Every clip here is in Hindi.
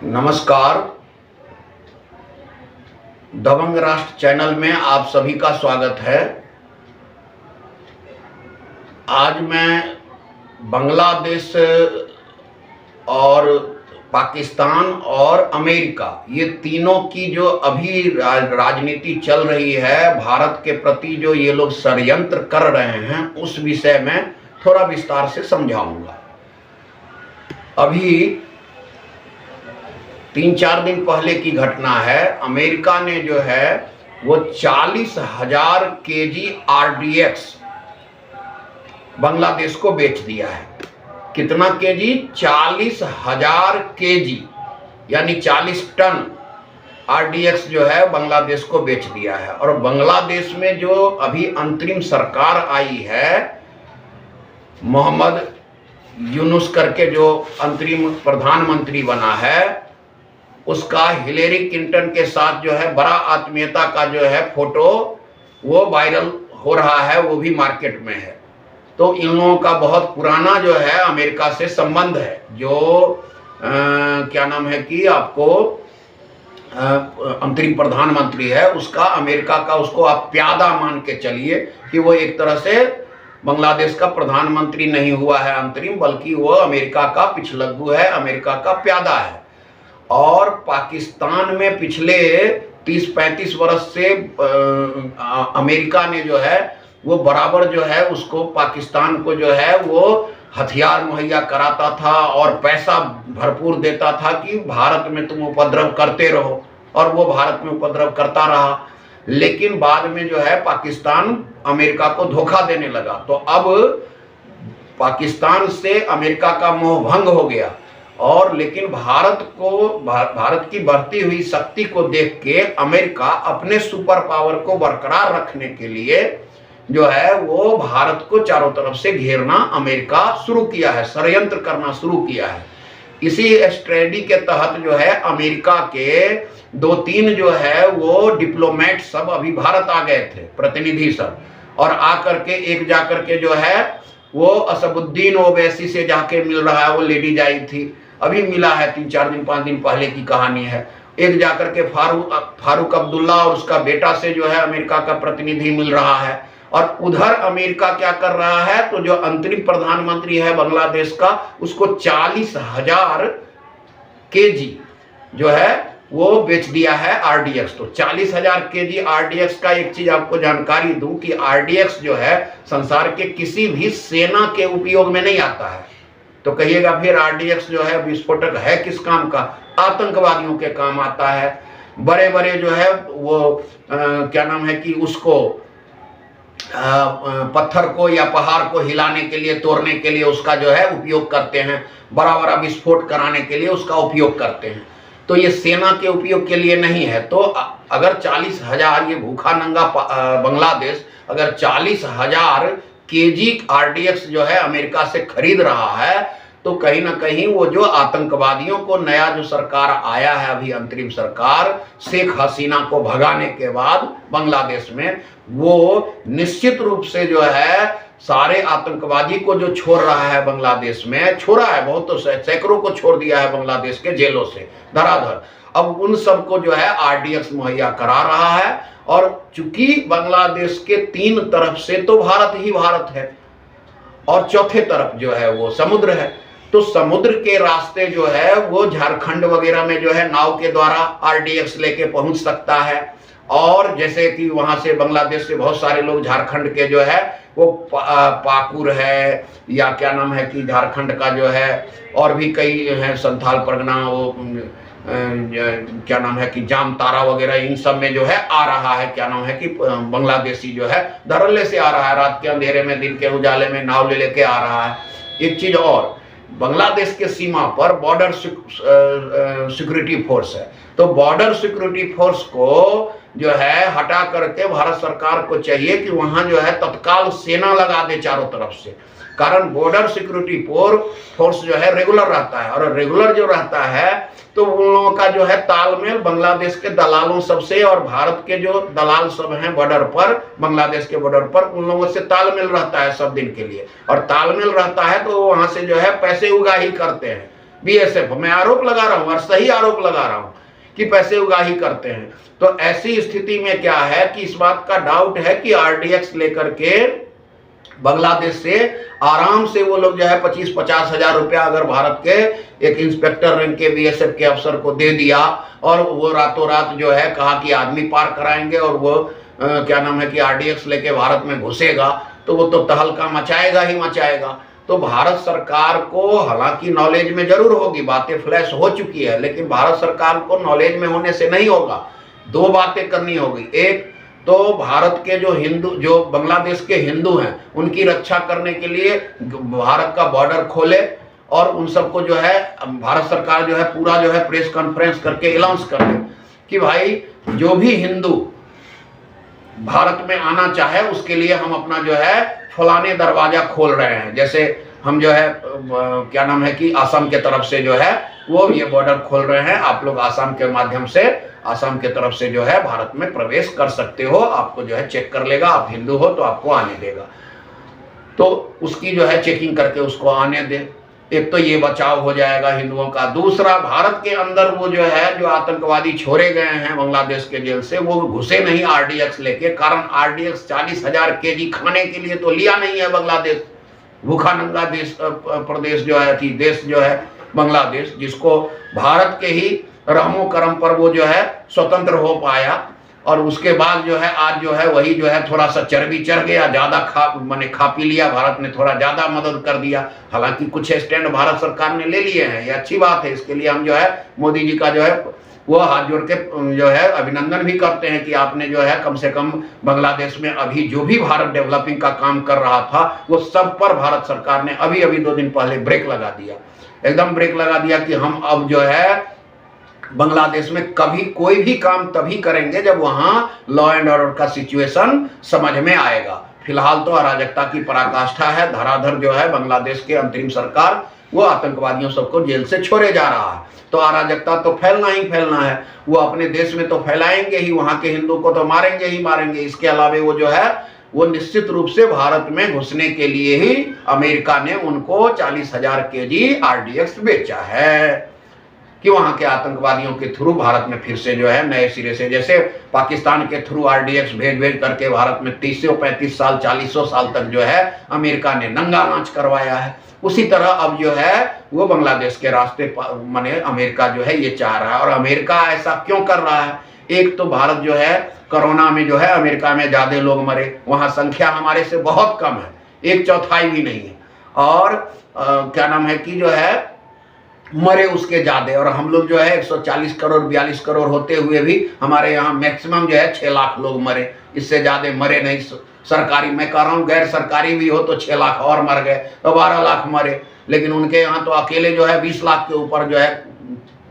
नमस्कार। दबंग राष्ट्र चैनल में आप सभी का स्वागत है। आज मैं बांग्लादेश और पाकिस्तान और अमेरिका, ये तीनों की जो अभी राजनीति चल रही है, भारत के प्रति जो ये लोग षड्यंत्र कर रहे हैं, उस विषय में थोड़ा विस्तार से समझाऊंगा। अभी 3-4 दिन पहले की घटना है। अमेरिका ने जो है वो 40,000 केजी RDX बांग्लादेश को बेच दिया है। कितना केजी? 40,000 केजी, यानी 40 टन RDX जो है बांग्लादेश को बेच दिया है। और बांग्लादेश में जो अभी अंतरिम सरकार आई है, मोहम्मद यूनुस करके जो अंतरिम प्रधानमंत्री बना है, उसका हिलेरी क्लिंटन के साथ जो है बड़ा आत्मीयता का जो है फोटो वो वायरल हो रहा है, वो भी मार्केट में है। तो इन लोगों का बहुत पुराना जो है अमेरिका से संबंध है। जो क्या नाम है कि आपको अंतरिम प्रधानमंत्री है, उसका अमेरिका का, उसको आप प्यादा मान के चलिए कि वो एक तरह से बांग्लादेश का प्रधानमंत्री नहीं हुआ है अंतरिम, बल्कि वो अमेरिका का पिछलग्गू है, अमेरिका का प्यादा है। और पाकिस्तान में पिछले 30-35 वर्ष से अमेरिका ने जो है वो बराबर जो है उसको, पाकिस्तान को जो है वो हथियार मुहैया कराता था और पैसा भरपूर देता था कि भारत में तुम उपद्रव करते रहो, और वो भारत में उपद्रव करता रहा। लेकिन बाद में जो है पाकिस्तान अमेरिका को धोखा देने लगा। तो अब पाकिस्तान से अमेरिका का मोह भंग हो गया। और लेकिन भारत की बढ़ती हुई शक्ति को देख के अमेरिका अपने सुपर पावर को बरकरार रखने के लिए जो है वो भारत को चारों तरफ से घेरना अमेरिका शुरू किया है, षड्यंत्र करना शुरू किया है। इसी स्ट्रेटजी के तहत जो है अमेरिका के 2-3 जो है वो डिप्लोमेट सब अभी भारत आ गए थे, प्रतिनिधि सब, और आकर के एक जाकर के जो है वो असदुद्दीन ओवैसी से जाके मिल रहा है। वो लेडीज आई थी, अभी मिला है, 3-4 दिन 5 दिन पहले की कहानी है। एक जाकर के फारूक अब्दुल्ला और उसका बेटा से जो है अमेरिका का प्रतिनिधि मिल रहा है। और उधर अमेरिका क्या कर रहा है, तो जो अंतरिम प्रधानमंत्री है बांग्लादेश का, उसको 40,000 केजी जो है वो बेच दिया है RDX। तो 40,000 केजी RDX का एक चीज आपको जानकारी दूं कि RDX जो है संसार के किसी भी सेना के उपयोग में नहीं आता है। तो कहिएगा फिर RDX जो है विस्फोटक है किस काम का? आतंकवादियों के काम आता है। बड़े बड़े जो है वो क्या नाम है कि उसको पत्थर को या पहाड़ को हिलाने के लिए, तोड़ने के लिए उसका जो है उपयोग करते हैं। बड़ा बड़ा विस्फोट कराने के लिए उसका उपयोग करते हैं। तो ये सेना के उपयोग के लिए नहीं है। तो अगर 40,000, ये भूखा नंगा बांग्लादेश अगर 40,000 केजी RDX जो है अमेरिका से खरीद रहा है, तो कहीं ना कहीं वो जो आतंकवादियों को, नया जो सरकार आया है अभी अंतरिम सरकार, शेख हसीना को भगाने के बाद बांग्लादेश में, वो निश्चित रूप से जो है सारे आतंकवादी को जो छोड़ रहा है बांग्लादेश में, छोड़ा है बहुत, तो सैकड़ों को छोड़ दिया है बांग्लादेश के जेलों से धराधर। अब उन सबको जो है RDX मुहैया करा रहा है। और चूंकि बांग्लादेश के 3 तरफ से तो भारत ही भारत है, और चौथे तरफ जो है वो समुद्र है। तो समुद्र के रास्ते जो है वो झारखंड वगैरह में जो है नाव के द्वारा RDX लेके पहुंच सकता है। और जैसे कि वहां से बांग्लादेश से बहुत सारे लोग झारखंड के जो है वो पाकुर है, या क्या नाम है कि झारखंड का जो है और भी कई है, संथाल परगना, वो क्या नाम है कि जामतारा वगैरह, इन सब में जो है आ रहा है, क्या नाम है कि बांग्लादेशी जो है धड़ल्ले से आ रहा है, रात के अंधेरे में, दिन के उजाले में नाव ले लेके आ रहा है। एक चीज और, बांग्लादेश के सीमा पर बॉर्डर सिक्योरिटी फोर्स है। तो बॉर्डर सिक्योरिटी फोर्स को जो है हटा करके भारत सरकार को चाहिए कि वहां जो है तत्काल सेना लगा दे चारों तरफ से। कारण बॉर्डर सिक्योरिटी फोर्स जो है रेगुलर रहता है, और रेगुलर जो रहता है तो उन लोगों का जो है तालमेल बांग्लादेश के दलालों सबसे, और भारत के जो दलाल सब हैं बॉर्डर पर, बांग्लादेश के बॉर्डर पर, उन लोगों से तालमेल रहता है सब दिन के लिए। और तालमेल रहता है तो वहां से जो है पैसे उगाही करते हैं। बीएसएफ, मैं आरोप लगा रहा हूं और सही आरोप लगा रहा हूं कि पैसे उगाही करते हैं। तो ऐसी स्थिति में क्या है कि इस बात का डाउट है कि आरडीएक्स लेकर के बांग्लादेश से आराम से वो लोग जो है 25-50 हजार रुपया अगर भारत के एक इंस्पेक्टर रैंक के बीएसएफ के अफसर को दे दिया और वो रातों रात जो है कहा कि आदमी पार कराएंगे और वो क्या नाम है कि आरडीएक्स लेके भारत में घुसेगा, तो वो तो तहलका मचाएगा ही मचाएगा। तो भारत सरकार को हालांकि नॉलेज में जरूर होगी, बातें फ्लैश हो चुकी है, लेकिन भारत सरकार को नॉलेज में होने से नहीं होगा। दो बातें करनी होगी। एक तो भारत के जो हिंदू, जो बांग्लादेश के हिंदू हैं, उनकी रक्षा करने के लिए भारत का बॉर्डर खोले और उन सबको जो है भारत सरकार जो है पूरा जो है प्रेस कॉन्फ्रेंस करके अनाउंस कर दे कि भाई जो भी हिंदू भारत में आना चाहे उसके लिए हम अपना जो है फलाने दरवाजा खोल रहे हैं। जैसे हम जो है क्या नाम है कि आसाम के तरफ से जो है वो ये बॉर्डर खोल रहे हैं, आप लोग आसाम के माध्यम से आसाम के तरफ से जो है भारत में प्रवेश कर सकते हो, आपको जो है चेक कर लेगा, आप हिंदू हो तो आपको आने देगा। तो उसकी जो है चेकिंग करके उसको आने दे। एक तो ये बचाव हो जाएगा हिंदुओं का। दूसरा, भारत के अंदर वो जो है जो आतंकवादी छोड़े गए हैं बांग्लादेश के जेल से, वो घुसे नहीं आरडीएक्स लेके, कारण आरडीएक्स 40,000 केजी खाने के लिए तो लिया नहीं है बांग्लादेश। भूखा नंगा देश प्रदेश जो है थी देश जो है बांग्लादेश, जिसको भारत के ही रहमो करम पर वो जो है स्वतंत्र हो पाया, और उसके बाद जो है आज जो है वही जो है थोड़ा सा चर्बी चढ़ गया, ज्यादा खा पी लिया, भारत ने थोड़ा ज्यादा मदद कर दिया। हालांकि कुछ स्टैंड भारत सरकार ने ले लिए हैं, ये अच्छी बात है। इसके लिए हम जो है मोदी जी का जो है वो हाथ जोड़ के जो है अभिनंदन भी करते हैं कि आपने जो है कम से कम बांग्लादेश में अभी जो भी भारत डेवलपिंग का काम कर रहा था वो सब पर भारत सरकार ने अभी 2 दिन पहले ब्रेक लगा दिया, एकदम ब्रेक लगा दिया कि हम अब जो है बांग्लादेश में कभी कोई भी काम तभी करेंगे जब वहां लॉ एंड ऑर्डर का सिचुएशन समझ में आएगा। फिलहाल तो अराजकता की पराकाष्ठा है, धराधर जो है बांग्लादेश के अंतरिम सरकार वो आतंकवादियों सबको जेल से छोड़े जा रहा है। तो अराजकता तो फैलना ही फैलना है, वो अपने देश में तो फैलाएंगे ही, वहां के हिंदू को तो मारेंगे ही मारेंगे। इसके अलावा वो जो है वो निश्चित रूप से भारत में घुसने के लिए ही अमेरिका ने उनको 40,000 केजी आरडीएक्स बेचा है कि वहां के आतंकवादियों के थ्रू भारत में फिर से जो है नए सिरे से, जैसे पाकिस्तान के थ्रू आरडीएक्स भेज करके भारत में 30-35 साल 40 साल तक जो है अमेरिका ने नंगा नाच करवाया है, उसी तरह अब जो है वो बांग्लादेश के रास्ते माने अमेरिका जो है ये चाह रहा है। और अमेरिका ऐसा क्यों कर रहा है? एक तो भारत जो है कोरोना में जो है अमेरिका में ज्यादा लोग मरे, वहां संख्या हमारे से बहुत कम है, 1/4 भी नहीं है, और क्या नाम है कि जो है मरे उसके ज्यादा, और हम लोग जो है 140 करोड़ 42 करोड़ होते हुए भी हमारे यहाँ मैक्सिमम जो है 6 लाख लोग मरे, इससे ज्यादा मरे नहीं। सरकारी मैं कह रहा हूँ, गैर सरकारी भी हो तो 6 लाख और मर गए, तो 12 लाख मरे। लेकिन उनके यहाँ तो अकेले जो है 20 लाख के ऊपर जो है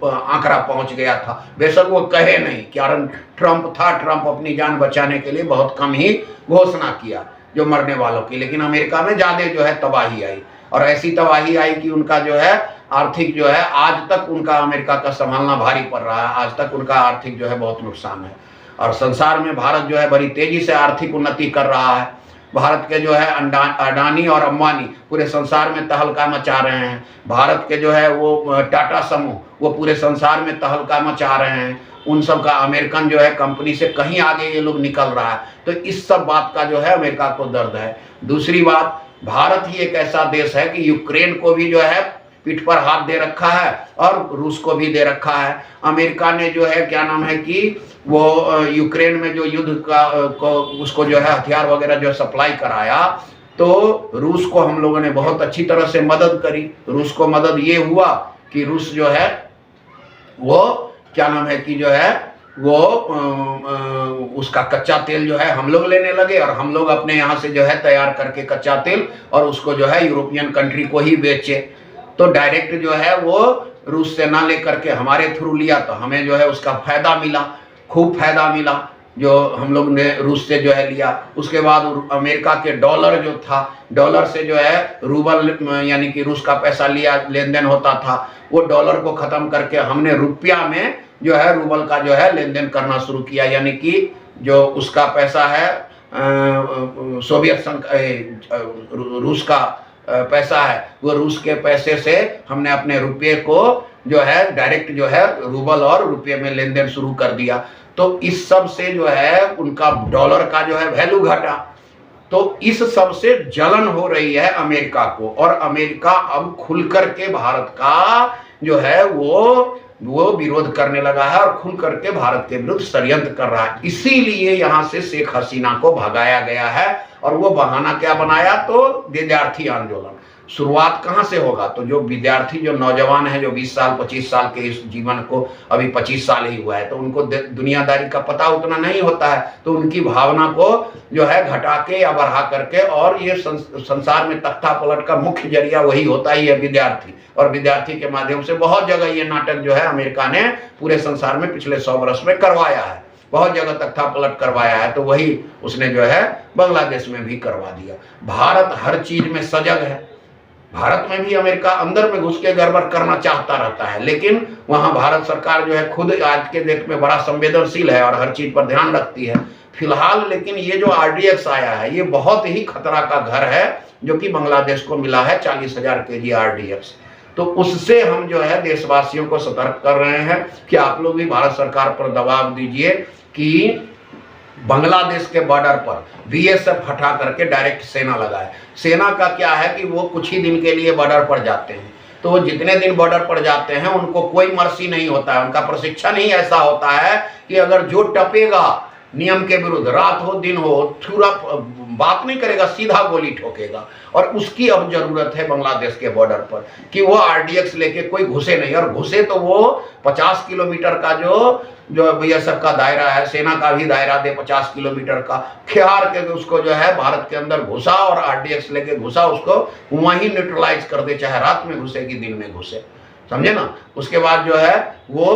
आंकड़ा पहुंच गया था। बेशक वो कहे नहीं, कारण ट्रंप था, ट्रंप अपनी जान बचाने के लिए बहुत कम ही घोषणा किया जो मरने वालों की, लेकिन अमेरिका में ज्यादा जो है तबाही आई, और ऐसी तबाही आई कि उनका जो है आर्थिक जो है आज तक उनका अमेरिका का संभालना भारी पड़ रहा है, आज तक उनका आर्थिक जो है बहुत नुकसान है। और संसार में भारत जो है बड़ी तेजी से आर्थिक उन्नति कर रहा है। भारत के जो है अडानी और अंबानी पूरे संसार में तहलका मचा रहे हैं। भारत के जो है वो टाटा समूह वो पूरे संसार में तहलका मचा रहे हैं। उन सब का अमेरिकन जो है कंपनी से कहीं आगे ये लोग निकल रहा है। तो इस सब बात का जो है अमेरिका को दर्द है। दूसरी बात, भारत ही एक ऐसा देश है कि यूक्रेन को भी जो है पीठ पर हाथ दे रखा है और रूस को भी दे रखा है। अमेरिका ने जो है क्या नाम है कि वो यूक्रेन में जो युद्ध का उसको जो है हथियार वगैरह जो सप्लाई कराया, तो रूस को हम लोगों ने बहुत अच्छी तरह से मदद करी। रूस को मदद ये हुआ कि रूस जो है वो क्या नाम है कि जो है वो उसका कच्चा तेल जो है हम लोग लेने लगे, और हम लोग अपने यहाँ से जो है तैयार करके कच्चा तेल और उसको जो है यूरोपियन कंट्री को ही बेचे। तो डायरेक्ट जो है वो रूस से ना लेकर के हमारे थ्रू लिया, तो हमें जो है उसका फायदा मिला, खूब फायदा मिला जो हम लोग ने रूस से जो है लिया। उसके बाद अमेरिका के डॉलर जो था, डॉलर से जो है रूबल यानी कि रूस का पैसा लिया लेन देन होता था, वो डॉलर को खत्म करके हमने रुपया में जो है रूबल का जो है लेन देन करना शुरू किया। यानी कि जो उसका पैसा है सोवियत संघ रूस का पैसा है वो रूस के पैसे से हमने अपने रुपये को जो है डायरेक्ट जो है रूबल और रुपये में लेन देन शुरू कर दिया। तो इस सब से जो है उनका डॉलर का जो है वैल्यू घटा। तो इस सब से जलन हो रही है अमेरिका को, और अमेरिका अब खुल करके भारत का जो है वो विरोध करने लगा है और खुल करके भारत के विरुद्ध षड्यंत्र कर रहा है। इसीलिए यहां से शेख हसीना को भगाया गया है। और वो बहाना क्या बनाया, तो विद्यार्थी आंदोलन। शुरुआत कहां से होगा, तो जो विद्यार्थी जो नौजवान है जो 20 साल 25 साल के इस जीवन को, अभी 25 साल ही हुआ है, तो उनको दुनियादारी का पता उतना नहीं होता है। तो उनकी भावना को जो है घटा के या बढ़ा करके, और ये संसार में तख्ता पलट का मुख्य जरिया वही होता ही है विद्यार्थी। और विद्यार्थी के माध्यम से बहुत जगह ये नाटक जो है अमेरिका ने पूरे संसार में पिछले 100 वर्ष में करवाया है, बहुत जगह तख्ता पलट करवाया है। तो वही उसने जो है बांग्लादेश में भी करवा दिया। भारत हर चीज में सजग है। भारत में भी अमेरिका अंदर में घुस के गड़बड़ करना चाहता रहता है, लेकिन वहां भारत सरकार जो है खुद आज के डेट में बड़ा संवेदनशील है और हर चीज पर ध्यान रखती है फिलहाल। लेकिन ये जो RDX आया है ये बहुत ही खतरा का घर है, जो कि बांग्लादेश को मिला है 40,000 kg RDX। तो उससे हम जो है देशवासियों को सतर्क कर रहे हैं कि आप लोग भी भारत सरकार पर दबाव दीजिए कि बांग्लादेश के बॉर्डर पर BSF हटा करके डायरेक्ट सेना लगाए। सेना का क्या है कि वो कुछ ही दिन के लिए बॉर्डर पर जाते हैं, तो वो जितने दिन बॉर्डर पर जाते हैं उनको कोई मर्सी नहीं होता है। उनका प्रशिक्षण ही ऐसा होता है कि अगर जो टपेगा नियम के विरुद्ध, रात हो दिन हो, थोड़ा बात नहीं करेगा, सीधा गोली ठोकेगा। और उसकी अब जरूरत है बांग्लादेश के बॉर्डर पर कि वो RDX लेके कोई घुसे नहीं, और घुसे तो वो 50 किलोमीटर का जो BSF का दायरा है, सेना का भी दायरा दे 50 किलोमीटर का, खियार के उसको जो है भारत के अंदर घुसा और RDX लेके घुसा, उसको वहीं न्यूट्रलाइज कर दे, चाहे रात में घुसे कि दिन में घुसे, समझे ना। उसके बाद जो है वो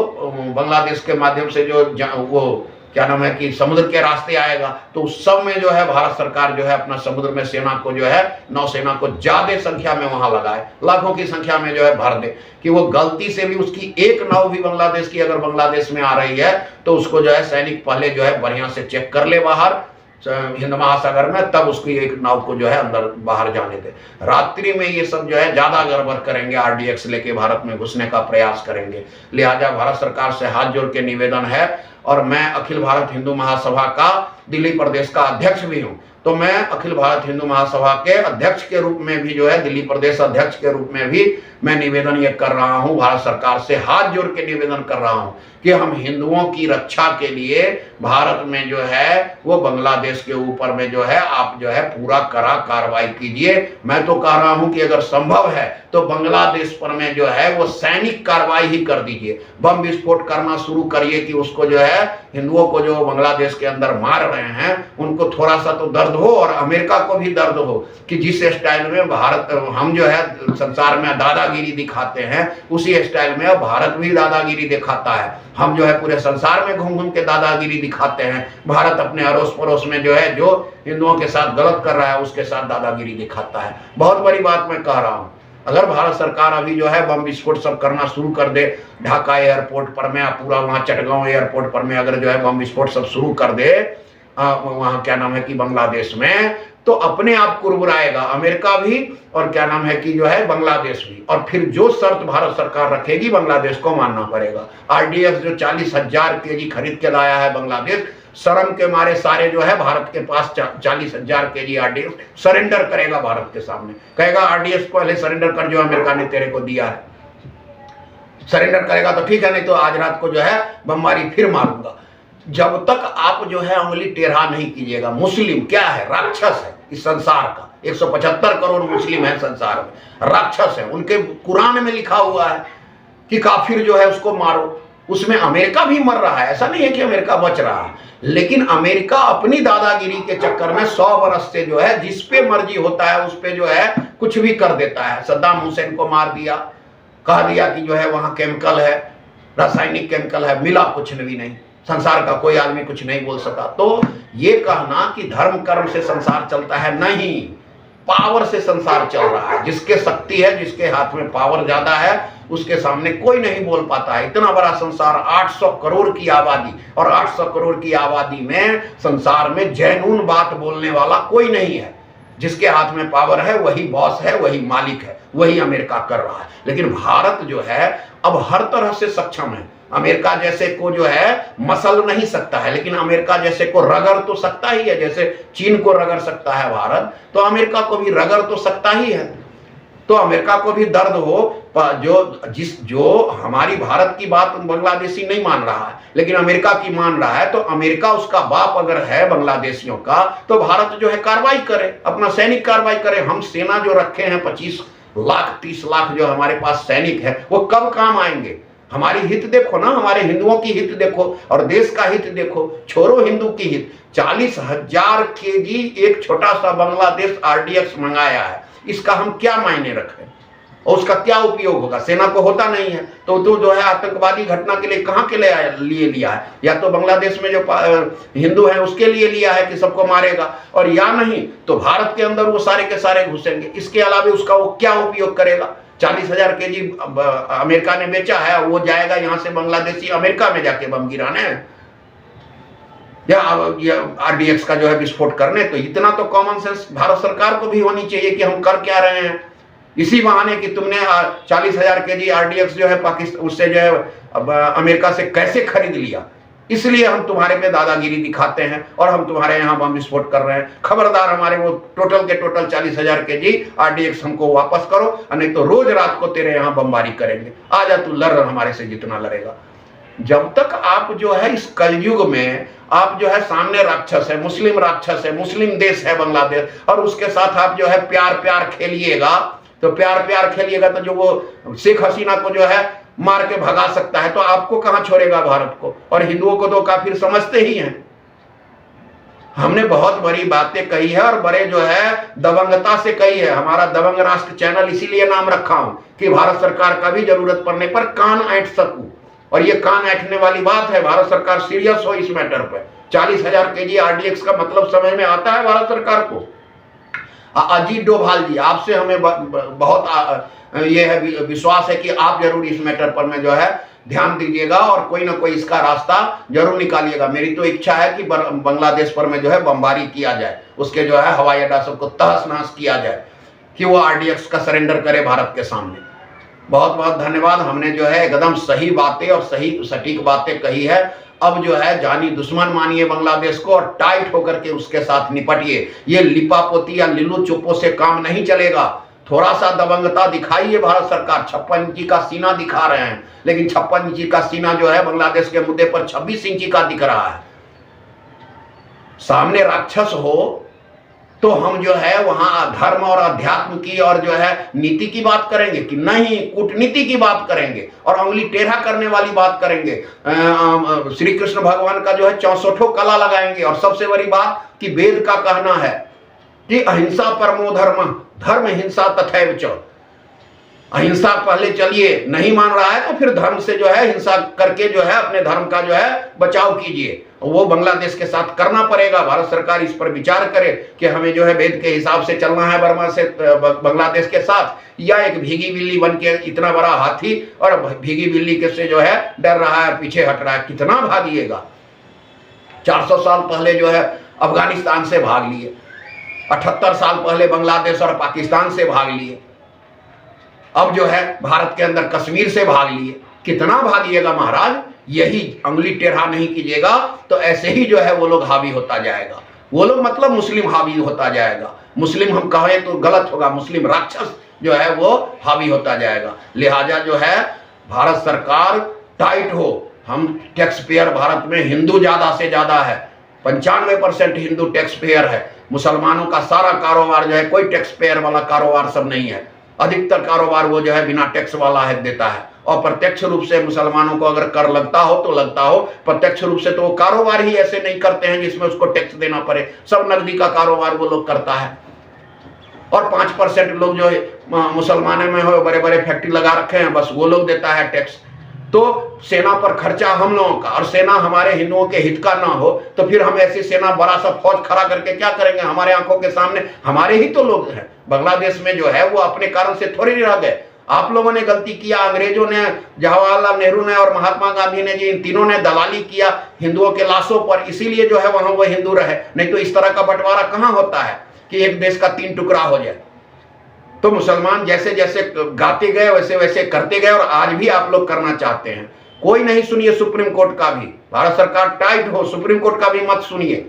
बांग्लादेश के माध्यम से जो वो क्या नाम है कि समुद्र के रास्ते आएगा, तो उस सब में जो है भारत सरकार जो है अपना समुद्र में सेना को जो है नौसेना को ज्यादा संख्या में वहां लगाए, लाखों की संख्या में जो है भर दे, कि वो गलती से भी उसकी एक नाव भी बांग्लादेश की अगर बांग्लादेश में आ रही है तो उसको जो है सैनिक पहले जो है बढ़िया से चेक कर ले बाहर हिंद महासागर में, तब उसकी एक नाव को जो है अंदर बाहर जाने दे। रात्रि में ये सब जो है ज्यादा गड़बड़ करेंगे, RDX लेके भारत में घुसने का प्रयास करेंगे। लिहाजा भारत सरकार से हाथ जोड़ के निवेदन है, और मैं अखिल भारत हिंदू महासभा का दिल्ली प्रदेश का अध्यक्ष भी हूं, तो मैं अखिल भारत हिंदू महासभा के अध्यक्ष के रूप में भी जो है, दिल्ली प्रदेश अध्यक्ष के रूप में भी मैं निवेदन ये कर रहा हूं, भारत सरकार से हाथ जोड़ के निवेदन कर रहा हूं कि हम हिंदुओं की रक्षा के लिए भारत में जो है वो बांग्लादेश के ऊपर में जो है आप जो है पूरा कड़ा कार्रवाई कीजिए। मैं तो कह रहा हूं कि अगर संभव है तो बांग्लादेश पर में जो है वो सैनिक कार्रवाई ही कर दीजिए, बम विस्फोट करना शुरू करिए कि उसको जो है हिंदुओं को जो बांग्लादेश के अंदर मार रहे हैं उनको थोड़ा सा तो दर्द हो, और अमेरिका को भी दर्द हो कि जिस स्टाइल में भारत हम जो है संसार में दादागिरी दिखाते हैं, उसी स्टाइल में भारत भी दादागिरी दिखाता है। हम जो है पूरे संसार में घूम घूम के दादागिरी दिखाते हैं, भारत अपने अड़ोस पड़ोस में जो है जो हिंदुओं के साथ गलत कर रहा है उसके साथ दादागिरी दिखाता है। बहुत बड़ी बात मैं कह रहा हूं, अगर भारत सरकार अभी जो है बम विस्फोट सब करना शुरू कर दे ढाका एयरपोर्ट पर में, पूरा वहां चटगांव एयरपोर्ट पर में अगर जो है बम विस्फोट सब शुरू कर दे वहां क्या नाम है कि बांग्लादेश में, तो अपने आप कुरबुराएगा अमेरिका भी और क्या नाम है कि जो है बांग्लादेश भी। और फिर जो शर्त भारत सरकार रखेगी बांग्लादेश को मानना पड़ेगा। RDX जो 40,000 kg खरीद के लाया है बांग्लादेश, शर्म के मारे सारे जो है भारत के पास 40,000 kg RDX सरेंडर करेगा भारत के सामने, कहेगा RDX को पहले सरेंडर कर जो अमेरिका ने तेरे को दिया है। सरेंडर करेगा तो ठीक है, नहीं तो आज रात को जो है बमबारी फिर मारूंगा। जब तक आप जो है उंगली टेढ़ा नहीं कीजिएगा, मुस्लिम क्या है, राक्षस है इस संसार का, 175 करोड़ मुस्लिम है संसार में, राक्षस है। उनके कुरान में लिखा हुआ है कि काफिर जो है उसको मारो, उसमें अमेरिका भी मर रहा है, ऐसा नहीं है कि अमेरिका बच रहा है, लेकिन अमेरिका अपनी दादागिरी के चक्कर में 100 बरस से जो है जिस पे मर्जी होता है उस पे जो है कुछ भी कर देता है। सद्दाम हुसैन को मार दिया, कह दिया कि जो है वहां केमिकल है, रासायनिक केमिकल है, मिला कुछ भी नहीं, संसार का कोई आदमी कुछ नहीं बोल सका। तो ये कहना कि धर्म कर्म से संसार चलता है, नहीं, पावर से संसार चल रहा है। जिसके शक्ति है, जिसके हाथ में पावर ज्यादा है, उसके सामने कोई नहीं बोल पाता है। इतना बड़ा संसार, 800 करोड़ की आबादी, और 800 करोड़ की आबादी में संसार में जैनून बात बोलने वाला कोई नहीं है। जिसके हाथ में पावर है वही बॉस है, वही मालिक है, वही अमेरिका कर रहा है। लेकिन भारत जो है अब हर तरह से सक्षम है। अमेरिका जैसे को जो है मसल नहीं सकता है, लेकिन अमेरिका जैसे को रगड़ तो सकता ही है। जैसे चीन को रगड़ सकता है भारत, तो अमेरिका को भी रगड़ तो सकता ही है। तो अमेरिका को भी दर्द हो, जो हमारी भारत की बात बांग्लादेशी नहीं मान रहा है, लेकिन अमेरिका की मान रहा है, तो अमेरिका उसका बाप अगर है बांग्लादेशियों का, तो भारत जो है कार्रवाई करे, अपना सैनिक कार्रवाई करे। हम सेना जो रखे हैं 25 लाख 30 लाख जो हमारे पास सैनिक है, वो कब काम आएंगे? हमारी हित देखो ना, हमारे हिंदुओं की हित देखो और देश का हित देखो, छोड़ो हिंदू की हित। 40,000 केजी एक छोटा सा बांग्लादेश RDX मंगाया है, इसका हम क्या मायने रखें और उसका क्या उपयोग होगा? सेना को होता नहीं है, तो जो है आतंकवादी घटना के लिए कहां के लिए लिया है? या तो बांग्लादेश में जो हिंदू है उसके लिए लिया है कि सबको मारेगा, और या नहीं तो भारत के अंदर वो सारे के सारे घुसेंगे। इसके अलावा उसका वो क्या उपयोग करेगा? 40,000 केजी अमेरिका ने बेचा है, वो जाएगा यहां से बांग्लादेशी अमेरिका में जाके बम गिराने या RDX का जो है विस्फोट करने। तो इतना तो कॉमन सेंस भारत सरकार को भी होनी चाहिए कि हम कर क्या रहे हैं। इसी बहाने कि तुमने 40,000 केजी RDX जो है पाकिस्तान उससे जो है अमेरिका से कैसे खरीद लिया, इसलिए हम तुम्हारे पे दादागिरी दिखाते हैं और हम तुम्हारे यहाँ बम विस्फोट कर रहे हैं। खबरदार, हमारे वो टोटल के टोटल 40,000 केजी RDX हमको वापस करो, नहीं तो रोज रात को तेरे यहाँ बमबारी करेंगे। आजा तू लड़ हमारे से जितना लड़ेगा। जब तक आप जो है इस कलयुग में आप जो है सामने राक्षस है, मुस्लिम राक्षस है, मुस्लिम देश है बांग्लादेश, और उसके साथ आप जो है प्यार प्यार खेलिएगा, तो प्यार प्यार खेलिएगा तो जो वो शेख हसीना को जो है मार के भगा सकता है, तो आपको कहां छोड़ेगा भारत को? और हिंदुओं को तो काफिर समझते ही हैं। हमने बहुत बड़ी बातें कही है और बड़े जो है दबंगता से कही है। हमारा दबंग राष्ट्र चैनल इसीलिए नाम रखा हूं कि भारत सरकार का भी जरूरत पड़ने पर कान ऐंठ सकूं, और ये कान ऐंठने वाली बात है। भारत सरकार सीरियस हो इस मैटर पर। 40,000 केजी RDX का मतलब समझ में आता है भारत सरकार को? अजीत डोभाल जी, आपसे हमें बहुत ये है विश्वास है कि आप जरूर इस मैटर पर में जो है ध्यान दीजिएगा और कोई ना कोई इसका रास्ता जरूर निकालिएगा। मेरी तो इच्छा है कि बांग्लादेश पर में जो है बमबारी किया जाए, उसके जो है हवाई अड्डा सबको तहस नहस किया जाए, कि वो RDX का सरेंडर करे भारत के सामने। बहुत बहुत धन्यवाद। हमने जो है एकदम सही बातें और सही सटीक बातें कही है। अब जो है जानी दुश्मन मानिए बांग्लादेश को और टाइट होकर के उसके साथ निपटिए। ये लिपापोती या लिल्लू चुप्पो से काम नहीं चलेगा। थोड़ा सा दबंगता दिखाइए भारत सरकार। 56 इंची का सीना दिखा रहे हैं, लेकिन 56 इंची का सीना जो है बांग्लादेश के मुद्दे पर 26 इंची का दिख रहा है। सामने राक्षस हो तो हम जो है वहां धर्म और अध्यात्म की और जो है नीति की बात करेंगे कि नहीं, कूटनीति की बात करेंगे और उंगली टेढ़ा करने वाली बात करेंगे। श्री कृष्ण भगवान का जो है 64 कला लगाएंगे। और सबसे बड़ी बात कि वेद का कहना है कि अहिंसा परमो धर्म, धर्म हिंसा तथैव च। अहिंसा पहले चलिए, नहीं मान रहा है तो फिर धर्म से जो है हिंसा करके जो है अपने धर्म का जो है बचाव कीजिए। वो बांग्लादेश के साथ करना पड़ेगा। भारत सरकार इस पर विचार करे कि हमें जो है वेद के हिसाब से चलना है बर्मा से बांग्लादेश के साथ, या एक भीगी बिल्ली बन के इतना बड़ा हाथी और भीगी बिल्ली के से जो है डर रहा है, पीछे हट रहा है। कितना भागिएगा? 400 साल पहले जो है अफगानिस्तान से भाग लिए, 78 साल पहले बांग्लादेश और पाकिस्तान से भाग लिए, अब जो है भारत के अंदर कश्मीर से भाग लिए। कितना भागिएगा महाराज? यही अंगुली टेढ़ा नहीं कीजिएगा तो ऐसे ही जो है वो लोग हावी होता जाएगा। वो लोग मतलब मुस्लिम हावी होता जाएगा। मुस्लिम हम कहें तो गलत होगा, मुस्लिम राक्षस जो है वो हावी होता जाएगा। लिहाजा जो है भारत सरकार टाइट हो। हम टैक्स पेयर भारत में हिंदू ज्यादा से ज्यादा है, 95% हिंदू टैक्स पेयर है। मुसलमानों का सारा कारोबार जो है कोई टैक्स पेयर वाला कारोबार सब नहीं है। अधिकतर कारोबार वो जो है बिना टैक्स वाला है देता है। और प्रत्यक्ष रूप से मुसलमानों को अगर कर लगता हो तो लगता हो, प्रत्यक्ष रूप से तो वो कारोबार ही ऐसे नहीं करते हैं जिसमें उसको टैक्स देना पड़े। सब नकदी का कारोबार वो लोग करता है। और 5% लोग जो मुसलमानों में हो बड़े बड़े फैक्ट्री लगा रखे हैं, बस वो लोग देता है टैक्स। तो सेना पर खर्चा हम लोगों का, और सेना हमारे हिंदुओं के हित का ना हो तो फिर हम ऐसी सेना बड़ा सा फौज खड़ा करके क्या करेंगे? हमारे आंखों के सामने हमारे ही तो लोग हैं। बांग्लादेश में जो है वो अपने कारण से थोड़ी नहीं रह गए। आप लोगों ने गलती किया, अंग्रेजों ने, जवाहरलाल नेहरू ने और महात्मा गांधी ने जी, इन तीनों ने दलाली किया हिंदुओं के लाशों पर, इसीलिए जो है वहां वो हिंदू रहे। नहीं तो इस तरह का बंटवारा कहां होता है कि एक देश का 3 टुकड़ा हो जाए। तो मुसलमान जैसे जैसे गाते गए वैसे वैसे करते गए, और आज भी आप लोग करना चाहते हैं। कोई नहीं सुनिए सुप्रीम कोर्ट का भी, भारत सरकार टाइट हो, सुप्रीम कोर्ट का भी मत सुनिए।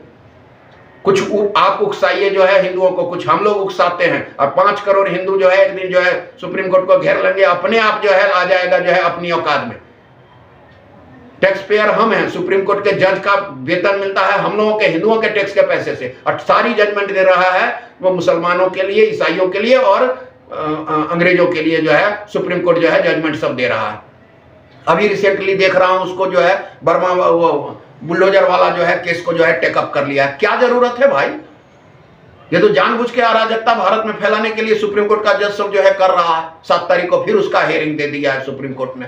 कुछ आप उकसाइए जो है हिंदुओं को, कुछ हम लोग उकसाते हैं, और 5 करोड़ हिंदू जो है एक दिन जो है सुप्रीम कोर्ट को घेर लेंगे, अपने आप जो है आ जाएगा जो है अपनी औकात में। टैक्स पेयर हम हैं, सुप्रीम कोर्ट के जज का वेतन मिलता है हम लोगों के हिंदुओं के टैक्स के पैसे से, और सारी जजमेंट दे रहा है वो मुसलमानों के लिए, ईसाइयों के लिए और अंग्रेजों के लिए जो है सुप्रीम कोर्ट जो है जजमेंट सब दे रहा है। अभी रिसेंटली देख रहा हूं उसको जो है बर्मा वो बुलडोजर वाला जो है केस को जो है टेकअप कर लिया है। क्या जरूरत है भाई? ये तो जानबूझ के अराजकता भारत में फैलाने के लिए सुप्रीम कोर्ट का जज सब जो है कर रहा है। 7 तारीख को फिर उसका हियरिंग दे दिया है सुप्रीम कोर्ट ने।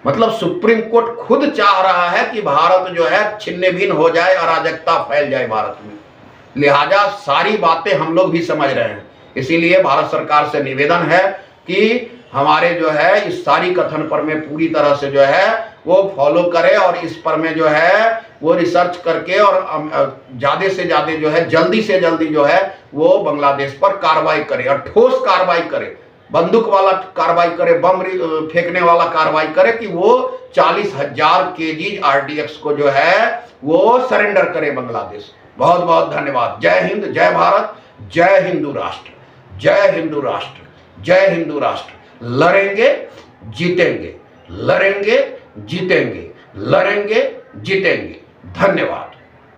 मतलब सुप्रीम कोर्ट खुद चाह रहा है कि भारत जो है छिन्न भिन्न हो जाए, अराजकता फैल जाए भारत में। लिहाजा सारी बातें हम लोग भी समझ रहे हैं, इसीलिए भारत सरकार से निवेदन है कि हमारे जो है इस सारी कथन पर में पूरी तरह से जो है वो फॉलो करे, और इस पर में जो है वो रिसर्च करके और ज्यादा से ज्यादा जो है जल्दी से जल्दी जो है वो बांग्लादेश पर कार्रवाई करे, और ठोस कार्रवाई करे, बंदूक वाला कार्रवाई करे, बम फेंकने वाला कार्रवाई करे, कि वो 40,000 केजी RDX को जो है वो सरेंडर करे बांग्लादेश। बहुत बहुत धन्यवाद। जय हिंद, जय भारत, जय हिंदू राष्ट्र, जय हिंदू राष्ट्र, जय हिंदू राष्ट्र। लड़ेंगे जीतेंगे, लड़ेंगे जीतेंगे, लड़ेंगे जीतेंगे। धन्यवाद।